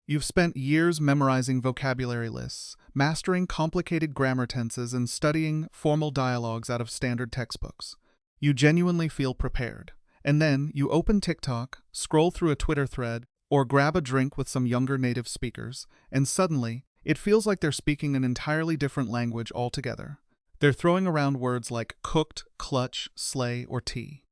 You've spent years memorizing vocabulary lists, mastering complicated grammar tenses, and studying formal dialogues out of standard textbooks. You genuinely feel prepared. And then you open TikTok, scroll through a Twitter thread, or grab a drink with some younger native speakers, and suddenly, it feels like they're speaking an entirely different language altogether. They're throwing around words like cooked, clutch, slay, or tea.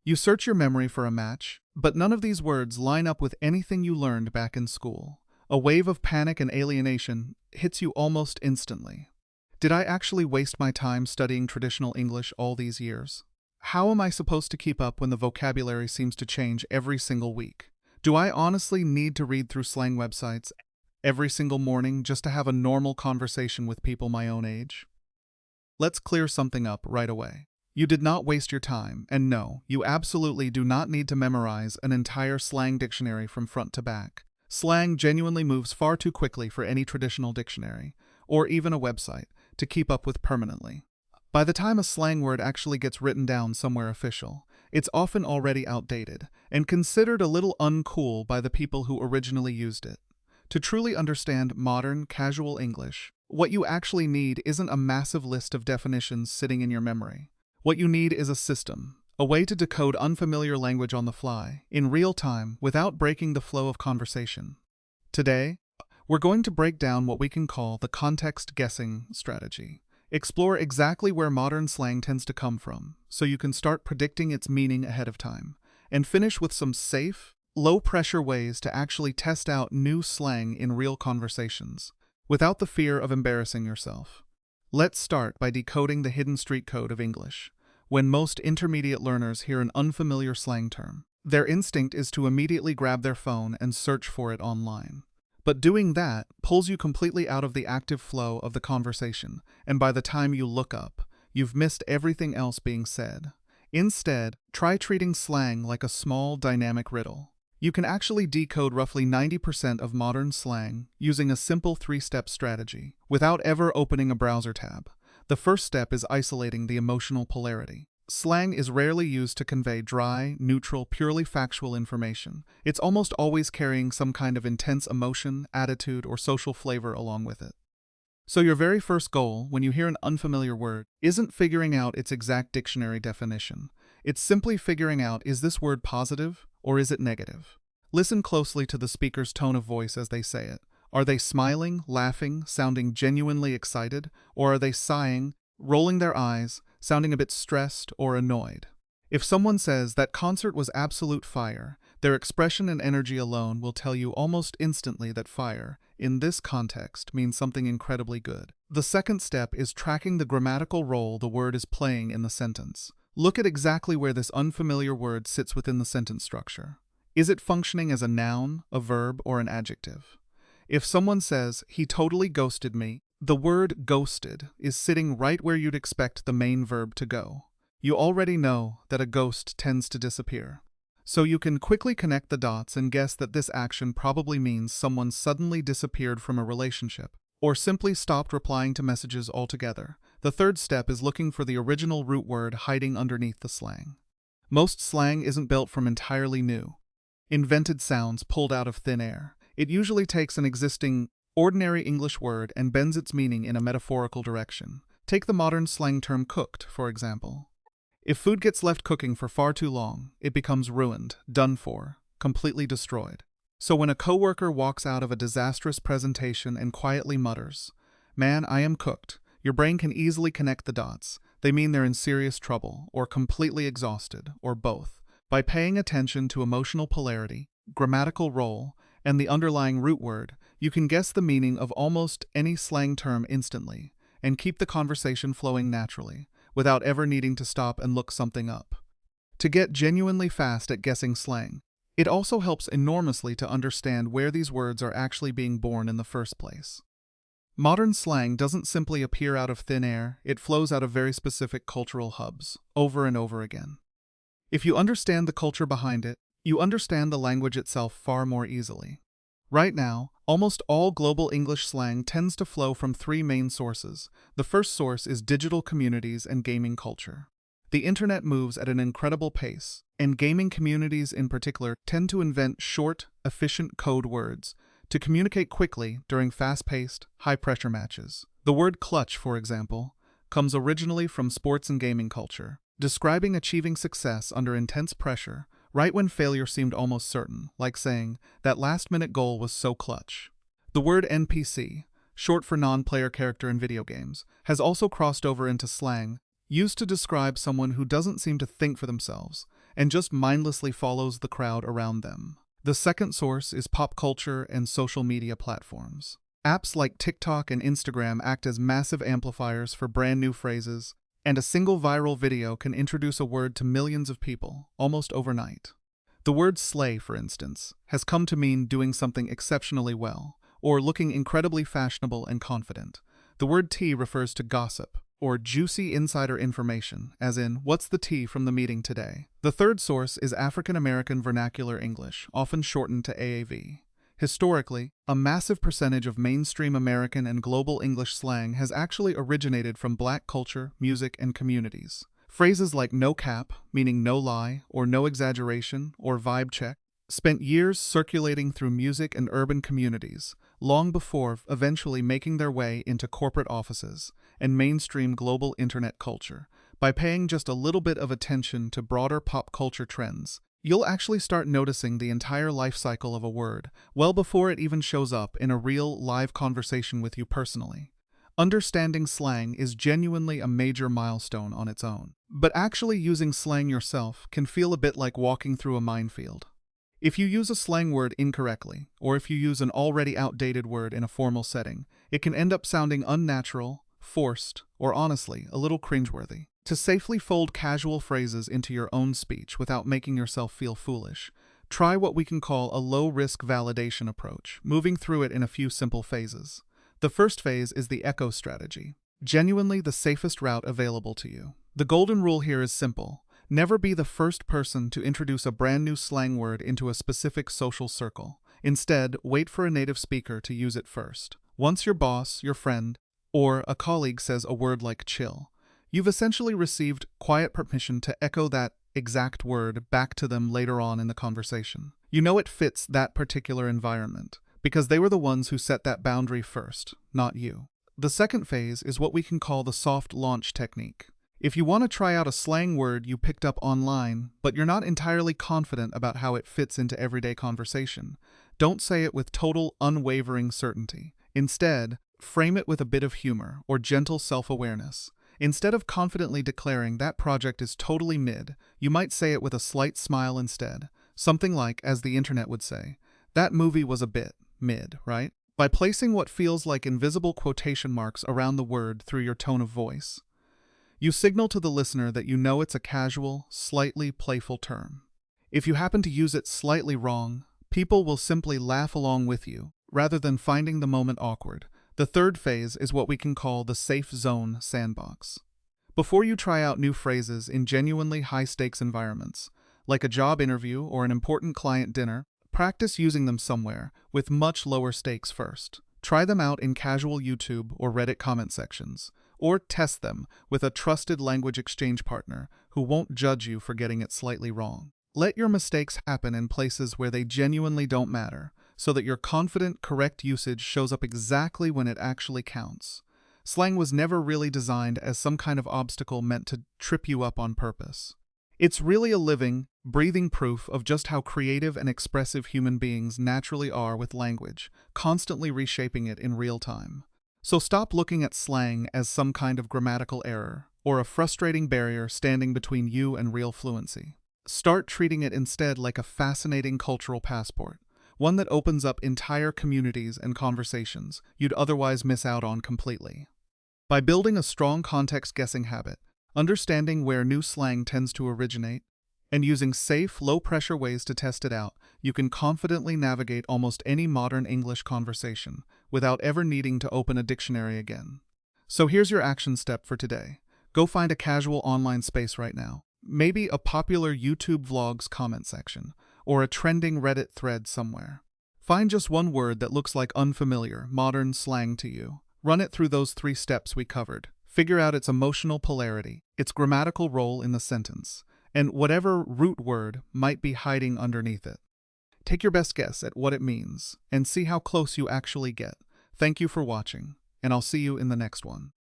You search your memory for a match, but none of these words line up with anything you learned back in school. A wave of panic and alienation hits you almost instantly. Did I actually waste my time studying traditional English all these years? How am I supposed to keep up when the vocabulary seems to change every single week? Do I honestly need to read through slang websites every single morning just to have a normal conversation with people my own age? Let's clear something up right away. You did not waste your time, and no, you absolutely do not need to memorize an entire slang dictionary from front to back. Slang genuinely moves far too quickly for any traditional dictionary, or even a website, to keep up with permanently. By the time a slang word actually gets written down somewhere official, it's often already outdated, and considered a little uncool by the people who originally used it. To truly understand modern, casual English, what you actually need isn't a massive list of definitions sitting in your memory. What you need is a system, a way to decode unfamiliar language on the fly, in real time, without breaking the flow of conversation. Today, we're going to break down what we can call the context guessing strategy. Explore exactly where modern slang tends to come from, so you can start predicting its meaning ahead of time, and finish with some safe, low-pressure ways to actually test out new slang in real conversations, without the fear of embarrassing yourself. Let's start by decoding the hidden street code of English. When most intermediate learners hear an unfamiliar slang term, their instinct is to immediately grab their phone and search for it online. But doing that pulls you completely out of the active flow of the conversation, and by the time you look up, you've missed everything else being said. Instead, try treating slang like a small, dynamic riddle. You can actually decode roughly 90% of modern slang using a simple 3-step strategy, without ever opening a browser tab. The first step is isolating the emotional polarity. Slang is rarely used to convey dry, neutral, purely factual information. It's almost always carrying some kind of intense emotion, attitude, or social flavor along with it. So your very first goal, when you hear an unfamiliar word, isn't figuring out its exact dictionary definition. It's simply figuring out, is this word positive or is it negative? Listen closely to the speaker's tone of voice as they say it. Are they smiling, laughing, sounding genuinely excited, or are they sighing, rolling their eyes, sounding a bit stressed or annoyed? If someone says that concert was absolute fire, their expression and energy alone will tell you almost instantly that fire, in this context, means something incredibly good. The second step is tracking the grammatical role the word is playing in the sentence. Look at exactly where this unfamiliar word sits within the sentence structure. Is it functioning as a noun, a verb, or an adjective? If someone says, "He totally ghosted me," the word ghosted is sitting right where you'd expect the main verb to go. You already know that a ghost tends to disappear. So you can quickly connect the dots and guess that this action probably means someone suddenly disappeared from a relationship, or simply stopped replying to messages altogether. The third step is looking for the original root word hiding underneath the slang. Most slang isn't built from entirely new, invented sounds pulled out of thin air. It usually takes an existing, ordinary English word and bends its meaning in a metaphorical direction. Take the modern slang term cooked, for example. If food gets left cooking for far too long, it becomes ruined, done for, completely destroyed. So when a coworker walks out of a disastrous presentation and quietly mutters, "Man, I am cooked," your brain can easily connect the dots. They mean they're in serious trouble, or completely exhausted, or both. By paying attention to emotional polarity, grammatical role, and the underlying root word, you can guess the meaning of almost any slang term instantly, and keep the conversation flowing naturally, without ever needing to stop and look something up. To get genuinely fast at guessing slang, it also helps enormously to understand where these words are actually being born in the first place. Modern slang doesn't simply appear out of thin air, it flows out of very specific cultural hubs, over and over again. If you understand the culture behind it, you understand the language itself far more easily. Right now, almost all global English slang tends to flow from 3 main sources. The first source is digital communities and gaming culture. The internet moves at an incredible pace, and gaming communities in particular tend to invent short, efficient code words to communicate quickly during fast-paced, high-pressure matches. The word clutch, for example, comes originally from sports and gaming culture, describing achieving success under intense pressure, right when failure seemed almost certain, like saying, "That last-minute goal was so clutch." The word NPC, short for non-player character in video games, has also crossed over into slang, used to describe someone who doesn't seem to think for themselves and just mindlessly follows the crowd around them. The second source is pop culture and social media platforms. Apps like TikTok and Instagram act as massive amplifiers for brand new phrases, and a single viral video can introduce a word to millions of people, almost overnight. The word slay, for instance, has come to mean doing something exceptionally well, or looking incredibly fashionable and confident. The word tea refers to gossip, or juicy insider information, as in, "What's the tea from the meeting today?" The third source is African American Vernacular English, often shortened to AAV. Historically, a massive percentage of mainstream American and global English slang has actually originated from Black culture, music, and communities. Phrases like no cap, meaning no lie, or no exaggeration, or vibe check, spent years circulating through music and urban communities, long before eventually making their way into corporate offices and mainstream global internet culture. By paying just a little bit of attention to broader pop culture trends, you'll actually start noticing the entire life cycle of a word, well before it even shows up in a real, live conversation with you personally. Understanding slang is genuinely a major milestone on its own. But actually using slang yourself can feel a bit like walking through a minefield. If you use a slang word incorrectly, or if you use an already outdated word in a formal setting, it can end up sounding unnatural, forced, or honestly, a little cringeworthy. To safely fold casual phrases into your own speech without making yourself feel foolish, try what we can call a low-risk validation approach, moving through it in a few simple phases. The first phase is the echo strategy, genuinely the safest route available to you. The golden rule here is simple. Never be the first person to introduce a brand new slang word into a specific social circle. Instead, wait for a native speaker to use it first. Once your boss, your friend, or a colleague says a word like chill, you've essentially received quiet permission to echo that exact word back to them later on in the conversation. You know it fits that particular environment, because they were the ones who set that boundary first, not you. The second phase is what we can call the soft launch technique. If you want to try out a slang word you picked up online, but you're not entirely confident about how it fits into everyday conversation, don't say it with total, unwavering certainty. Instead, frame it with a bit of humor or gentle self-awareness. Instead of confidently declaring that project is totally mid, you might say it with a slight smile instead. Something like, as the internet would say, "That movie was a bit mid, right?" By placing what feels like invisible quotation marks around the word through your tone of voice, you signal to the listener that you know it's a casual, slightly playful term. If you happen to use it slightly wrong, people will simply laugh along with you, rather than finding the moment awkward. The third phase is what we can call the safe zone sandbox. Before you try out new phrases in genuinely high-stakes environments, like a job interview or an important client dinner, practice using them somewhere with much lower stakes first. Try them out in casual YouTube or Reddit comment sections, or test them with a trusted language exchange partner who won't judge you for getting it slightly wrong. Let your mistakes happen in places where they genuinely don't matter, so that your confident, correct usage shows up exactly when it actually counts. Slang was never really designed as some kind of obstacle meant to trip you up on purpose. It's really a living, breathing proof of just how creative and expressive human beings naturally are with language, constantly reshaping it in real time. So stop looking at slang as some kind of grammatical error, or a frustrating barrier standing between you and real fluency. Start treating it instead like a fascinating cultural passport, one that opens up entire communities and conversations you'd otherwise miss out on completely. By building a strong context-guessing habit, understanding where new slang tends to originate, and using safe, low-pressure ways to test it out, you can confidently navigate almost any modern English conversation without ever needing to open a dictionary again. So here's your action step for today. Go find a casual online space right now. Maybe a popular YouTube vlog's comment section, or a trending Reddit thread somewhere. Find just one word that looks like unfamiliar, modern slang to you. Run it through those 3 steps we covered. Figure out its emotional polarity, its grammatical role in the sentence, and whatever root word might be hiding underneath it. Take your best guess at what it means and see how close you actually get. Thank you for watching, and I'll see you in the next one.